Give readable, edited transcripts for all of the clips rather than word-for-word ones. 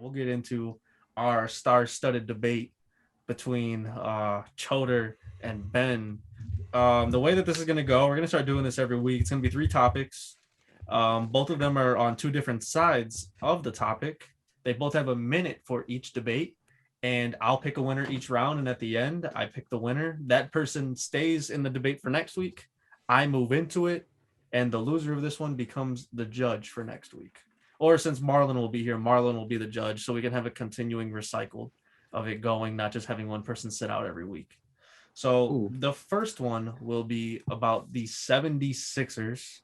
we'll get into our star-studded debate between Chodor and Ben. The way that this is going to go, we're going to start doing this every week. It's going to be three topics. Both of them are on two different sides of the topic. They both have a minute for each debate, and I'll pick a winner each round. And at the end, I pick the winner. That person stays in the debate for next week. I move into it, and the loser of this one becomes the judge for next week. Or since Marlyn will be here, Marlyn will be the judge, so we can have a continuing recycle of it going, not just having one person sit out every week. So Ooh. the first one will be about the 76ers.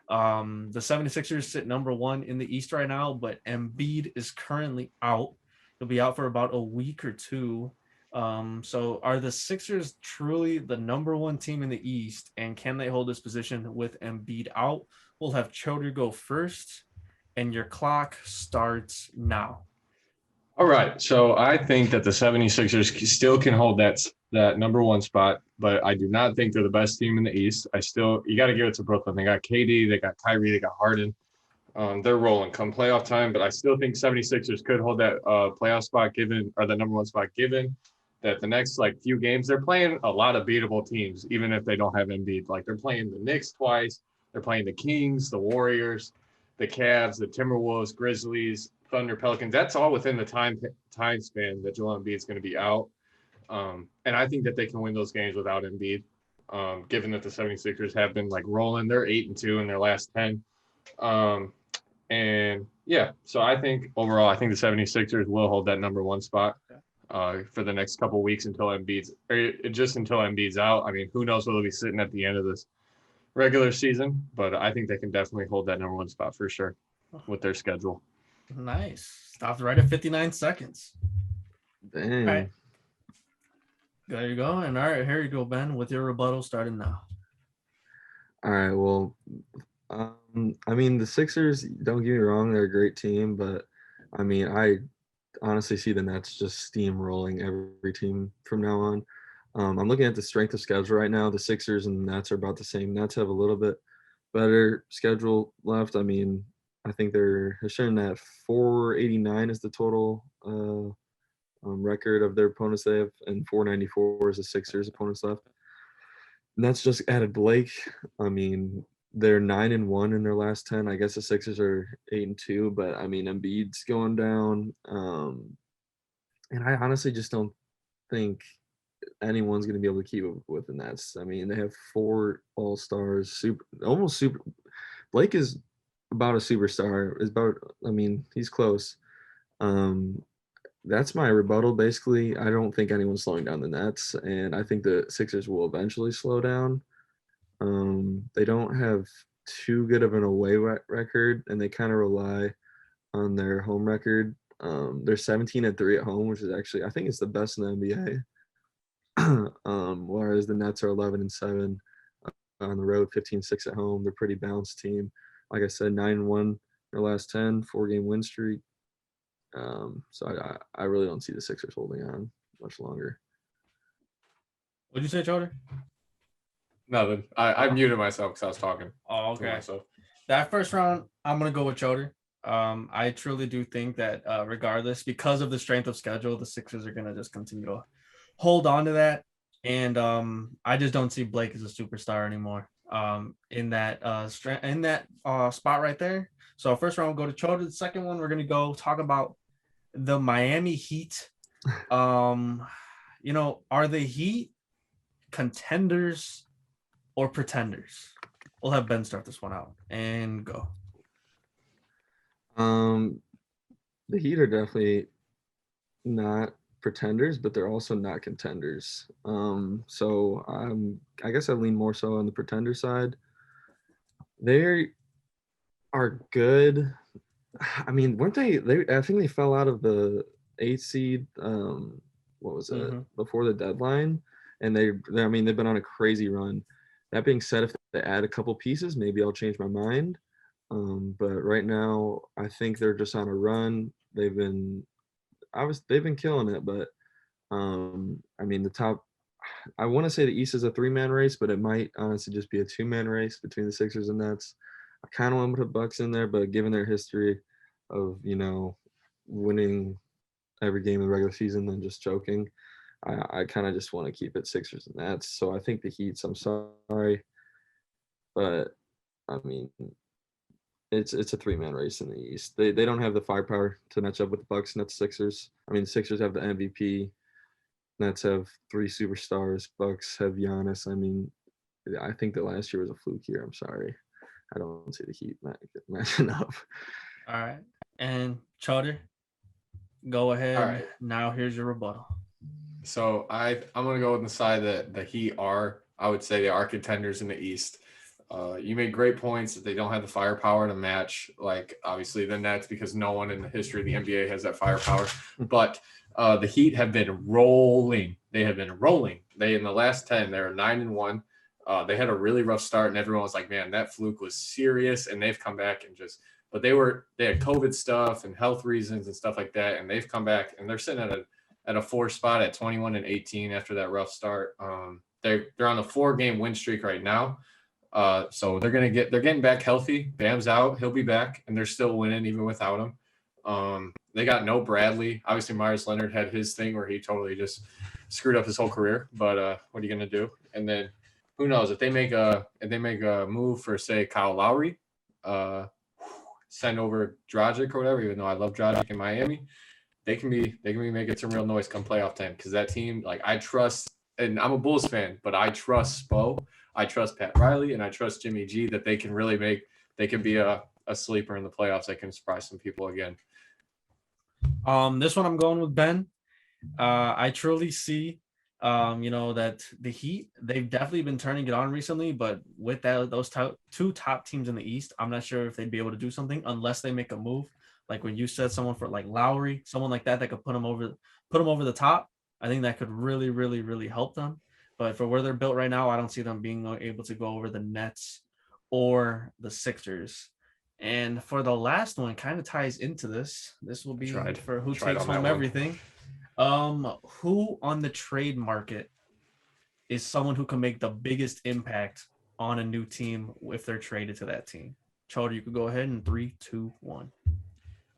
The 76ers sit number one in the East right now, but Embiid is currently out. He'll be out for about a week or two. So are the Sixers truly the number one team in the East, and can they hold this position with Embiid out? We'll have Choder go first, and your clock starts now. All right. So I think that the 76ers still can hold that number one spot, but I do not think they're the best team in the East. You got to give it to Brooklyn. They got KD, they got Kyrie, they got Harden. They're rolling come playoff time, but I still think 76ers could hold that playoff spot or the number one spot given that the next few games, they're playing a lot of beatable teams, even if they don't have Embiid. Like they're playing the Knicks twice. They're playing the Kings, the Warriors, the Cavs, the Timberwolves, Grizzlies, Thunder, Pelicans. That's all within the time span that Joel Embiid is going to be out. And I think that they can win those games without Embiid, given that the 76ers have been rolling. They're 8-2 in their last 10. And yeah, so I think overall, I think the 76ers will hold that number one spot for the next couple of weeks until Embiid's out. I mean, who knows where they'll be sitting at the end of this regular season, but I think they can definitely hold that number one spot for sure with their schedule. Nice. Stopped right at 59 seconds. Dang. All right. There you go. And all right, here you go, Ben, with your rebuttal starting now. All right. Well, I mean, the Sixers, don't get me wrong, they're a great team, but I mean, I honestly see the Nets just steamrolling every team from now on. I'm looking at the strength of schedule right now. The Sixers and the Nets are about the same. Nets have a little bit better schedule left. I mean, I think they're showing at 489 is the total record of their opponents they have, and 494 is the Sixers opponents left. And that's just added Blake. I mean, they're 9-1 in their last 10. I guess the Sixers are 8-2, but I mean, Embiid's going down. And I honestly just don't think anyone's going to be able to keep up with the Nets. I mean, they have 4 all-stars, almost super. Blake is about a superstar. He's close. That's my rebuttal, basically. I don't think anyone's slowing down the Nets, and I think the Sixers will eventually slow down. They don't have too good of an away record, and they kind of rely on their home record. They're 17-3 at home, which is actually, I think it's the best in the NBA. Whereas the Nets are 11-7 on the road, 15-6 at home. They're a pretty balanced team. Like I said, 9-1 their last 10, 4-game win streak. So I really don't see the Sixers holding on much longer. What'd you say, Choder? Nothing. I muted myself because I was talking. Oh, okay. That first round, I'm going to go with Choder. I truly do think that regardless, because of the strength of schedule, the Sixers are going to just continue to hold on to that. And I just don't see Blake as a superstar anymore in that spot right there. So first round, we'll go to Choder. The second one, we're going to go talk about the Miami Heat. Are the Heat contenders or pretenders? We'll have Ben start this one out and go. The Heat are definitely not pretenders, but they're also not contenders. So I guess I lean more so on the pretender side. They are good. I mean, weren't they? I think they fell out of the 8th seed. What was it before the deadline? And they've been on a crazy run. That being said, if they add a couple pieces, maybe I'll change my mind. But right now, I think they're just on a run. They've been killing it, but the top. I want to say the East is a 3-man race, but it might honestly just be a 2-man race between the Sixers and Nets. I kind of want to put Bucks in there, but given their history of winning every game in the regular season than just choking. I kind of just want to keep it Sixers and Nets. So I think the Heats. I'm sorry, but I mean it's a 3-man race in the East. They don't have the firepower to match up with the Bucks, Nets, Sixers. I mean, Sixers have the MVP. Nets have 3 superstars. Bucks have Giannis. I mean, I think that last year was a fluke year. I'm sorry. I don't see the Heat matching up. All right. And Chodor, go ahead. All right. Now here's your rebuttal. So I'm gonna go with the side that the Heat are. I would say they are contenders in the East. You made great points that they don't have the firepower to match, like obviously the Nets, because no one in the history of the NBA has that firepower. But the Heat have been rolling. They have been rolling. They in the last 10, they're 9-1. They had a really rough start, and everyone was like, "Man, that fluke was serious." And they've come back and just, but they had COVID stuff and health reasons and stuff like that, and they've come back and they're sitting at a 4 spot at 21-18 after that rough start. They're on a 4-game win streak right now. So they're getting back healthy. Bam's out, he'll be back, and they're still winning even without him. They got no Bradley. Obviously, Myers Leonard had his thing where he totally just screwed up his whole career. But what are you gonna do? And then who knows if they make a move for say Kyle Lowry, send over Dragic or whatever. Even though I love Dragic in Miami, they can be making some real noise come playoff time because that team, like I trust, and I'm a Bulls fan, but I trust Spo, I trust Pat Riley, and I trust Jimmy G that they can be a sleeper in the playoffs that can surprise some people again. This one I'm going with Ben. I truly see, that the Heat, they've definitely been turning it on recently, but with those 2 top teams in the East, I'm not sure if they'd be able to do something unless they make a move. Like when you said someone for like Lowry, someone like that could put them over the top. I think that could really, really, really help them. But for where they're built right now, I don't see them being able to go over the Nets or the Sixers. And for the last one, kind of ties into this. This will be for who takes home everything. Who on the trade market is someone who can make the biggest impact on a new team if they're traded to that team? Chodor, you could go ahead in 3, 2, 1.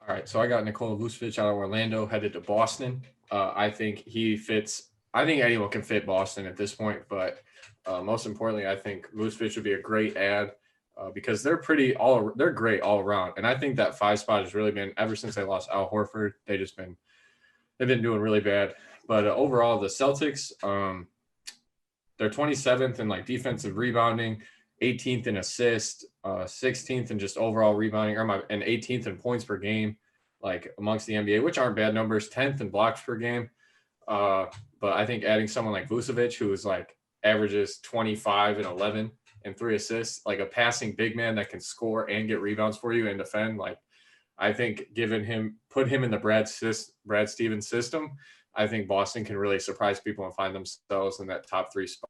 All right, so I got Nikola Vucevic out of Orlando, headed to Boston. I think he fits. I think anyone can fit Boston at this point, but most importantly, I think Vucevic would be a great add because they're great all around. And I think that 5 spot has really been, ever since they lost Al Horford, they've been doing really bad. But overall, the Celtics, they're 27th in like defensive rebounding, 18th in assists, 16th in just overall rebounding, and 18th in points per game, like amongst the NBA, which aren't bad numbers. 10th in blocks per game. But I think adding someone like Vucevic, who is like averages 25 and 11 and 3 assists, like a passing big man that can score and get rebounds for you and defend, like I think put him in the Brad Stevens system, I think Boston can really surprise people and find themselves in that top 3 spot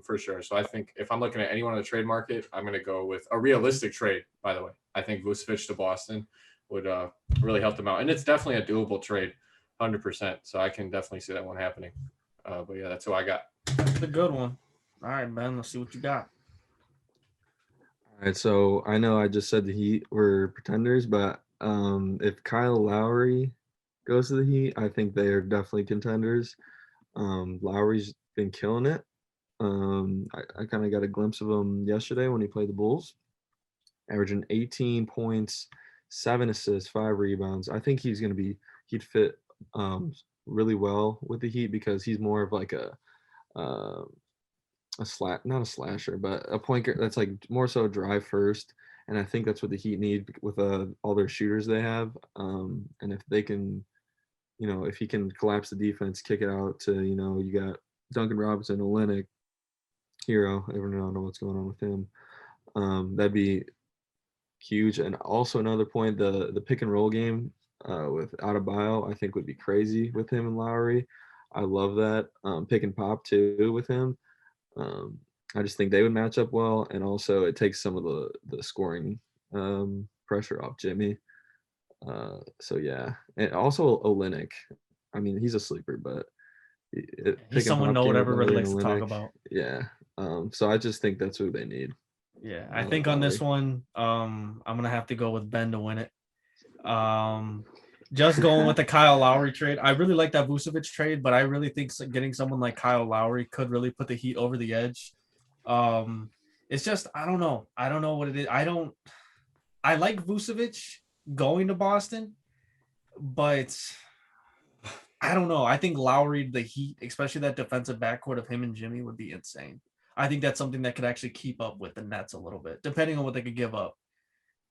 for sure. So I think if I'm looking at anyone on the trade market, I'm going to go with a realistic trade, by the way. I think Vucevic to Boston would really help them out. And it's definitely a doable trade, 100%. So I can definitely see that one happening. But yeah, that's who I got. That's a good one. All right, Ben, let's see what you got. All right, so I know I just said the Heat were pretenders, but if Kyle Lowry goes to the Heat, I think they are definitely contenders. Lowry's been killing it. I kind of got a glimpse of him yesterday when he played the Bulls, averaging 18 points, 7 assists, 5 rebounds. I think he'd fit really well with the Heat because he's more of like not a slasher, but a point guard that's like more so drive first. And I think that's what the Heat need with all their shooters they have. And if they can, if he can collapse the defense, kick it out to, you got Duncan Robinson, Olynyk, Hero. I don't know what's going on with him. That'd be huge. And also another point, the pick and roll game with Adebayo, I think would be crazy with him and Lowry. I love that. Pick and pop too with him. I just think they would match up well, and also it takes some of the scoring pressure off Jimmy. So yeah, and also Olynyk. I mean, he's a sleeper, but He's someone no one ever really likes to talk about. Yeah. So I just think that's who they need. Yeah, I think on this one, I'm gonna have to go with Ben to win it. Just going with the Kyle Lowry trade. I really like that Vucevic trade, but I really think getting someone like Kyle Lowry could really put the Heat over the edge. It's just I don't know. I don't know what it is. I like Vucevic going to Boston, but I don't know. I think Lowry, the Heat, especially that defensive backcourt of him and Jimmy, would be insane. I think that's something that could actually keep up with the Nets a little bit, depending on what they could give up.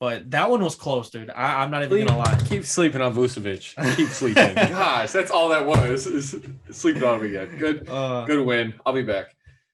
But that one was close, dude. I'm not even gonna lie. Keep sleeping on Vucevic. Keep sleeping. Gosh, that's all that was. Is sleeping on him again. Good win. I'll be back.